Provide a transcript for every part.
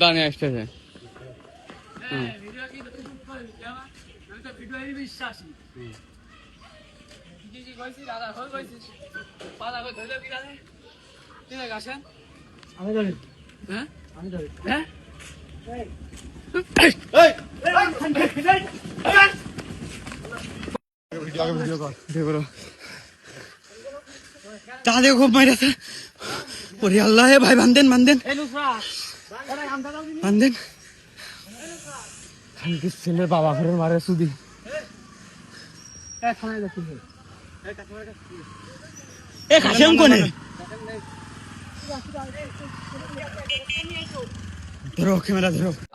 দাঁড়িয়ে আসতেছে। তাহলে খুব মাইরাছে। ওরে আল্লাহ, ভাই বান্ধেন বান্ধেন বান্ধেন। ছেলে বাবা ঘরে মারে সুদি।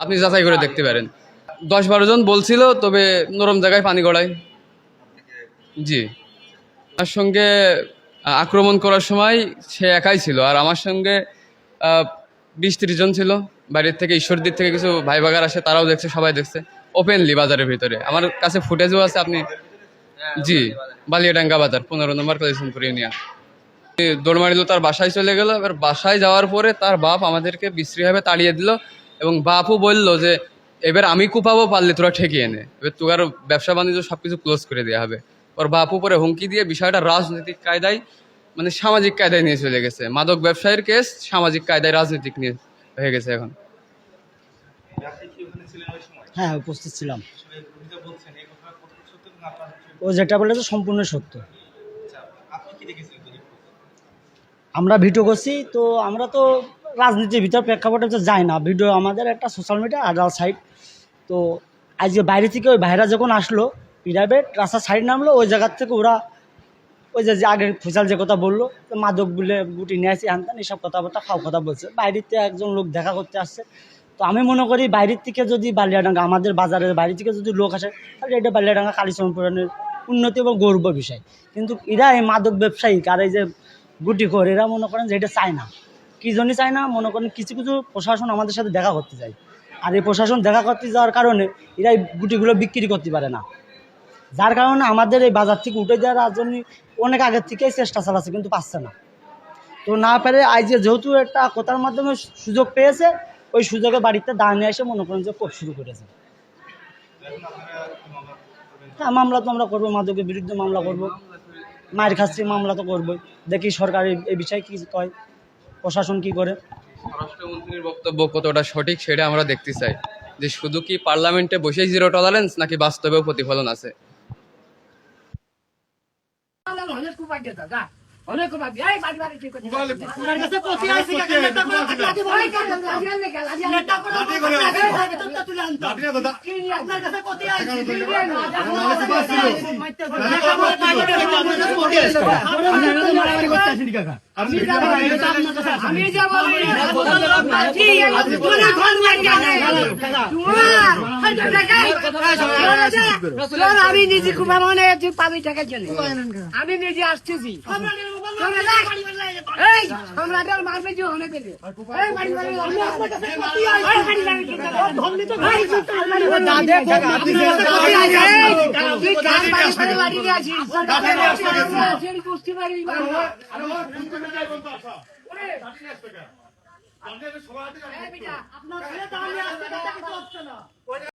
আপনি যাচাই করে দেখতে পারেন। 10-12 জন বলছিল, তবে নরম জায়গায় পানি গড়ায়। জি, আমার সঙ্গে আক্রমণ করার সময় সে একাই ছিল, আর আমার সঙ্গে 20-30 জন ছিল। বাইরের থেকে, ঈশ্বরদীর থেকে কিছু ভাই বাগার আসে, তারাও দেখছে, সবাই দেখছে ওপেনলি বাজারের ভিতরে। আমার কাছে ফুটেজও আছে। আপনি জি, বালিয়াডাঙ্গা বাজার 15 নম্বর কালিশনপুর ইউনিয়ন। দৌড় মারিল, তার বাসায় চলে গেল। এবার বাসায় যাওয়ার পরে তার বাপ আমাদেরকে বিশ্রীভাবে তাড়িয়ে দিল, এবং বাপও বলল যে এবার আমি কুপাবো, পারলে তোরা ঠেকিয়ে এনে, এবার তোর ব্যবসা বাণিজ্য সবকিছু ক্লোজ করে দেওয়া হবে। ওর বাপু পরে হুমকি দিয়ে বিষয়টা রাজনৈতিক কায়দায়, মানে সামাজিক কায়দায় নিয়ে চলে গেছে। মাদক ব্যবসায়ীর কেস সামাজিক কায়দায় রাজনৈতিক নিয়ে হয়ে গেছে এখন। হ্যাঁ, উপস্থিত ছিলাম। ও যেটা বলেছে সম্পূর্ণ সত্য। আমরা ভিডিও করছি, তো আমরা তো রাজনীতির ভিতর প্রেক্ষাপটে তো যাই না। ভিডিও আমাদের একটা সোশ্যাল মিডিয়া আডাল্ট সাইট। তো আজকে বাইরে থেকে ওই ভাইরা যখন আসলো, প্রাইভেট রাস্তার সাইড নামলো, ওই জায়গার থেকে ওরা ওই যে আগে ফসল যে কথা বললো, মাদক বলে গুটি নিয়ে আসি আনতেন, এইসব কথাবার্তা খাও কথা বলছে। বাইরের থেকে একজন লোক দেখা করতে আসছে। তো আমি মনে করি বাইরের থেকে যদি বালিয়াডাঙ্গা, আমাদের বাজারের বাইরে থেকে যদি লোক আসে, তাহলে এটা বালিয়াডাঙ্গা কালীচরণপুরের উন্নতি এবং গৌরব বিষয়। কিন্তু এরা এই মাদক ব্যবসায়ী আর এই যে গুটি খোর, এরা মনে করেন যে এটা চায় না। কী জন্যই চায় না, মনে করেন কিছু কিছু প্রশাসন আমাদের সাথে দেখা করতে যায়, আর এই প্রশাসন দেখা করতে যাওয়ার কারণে এরা এই গুটিগুলো বিক্রি করতে পারে না। যার কারণে আমাদের এই বাজার থেকে উঠে যাওয়ার জন্য অনেক আগের থেকেই চেষ্টা চালাচ্ছে, কিন্তু পাচ্ছে না। তো না পেরে আজ যেহেতু একটা কথার মাধ্যমে সুযোগ পেয়েছে, ওই সুযোগে বাড়িতে দাঁড়িয়ে এসে মনে করেন যে শুরু করেছে। হ্যাঁ, মামলা তো আমরা করবো, মাদকের বিরুদ্ধে মামলা করবো, মায়ের খাচ্ছি মামলা তো করবোই। দেখি সরকার এই বিষয়ে কি কয়, প্রশাসন কি করে। স্বরাষ্ট্রমন্ত্রীর বক্তব্য কতটা সঠিক সেটা আমরা দেখতে চাই, যে শুধু কি পার্লামেন্টে বসেই জিরো টলারেন্স, নাকি বাস্তবেও প্রতিফলন আছে। আমি নিজে কুমা মনে পাবি টাকার জন্য আমি নিজে আসতেছি। মারবে যে অনেক বুঝতে পারি।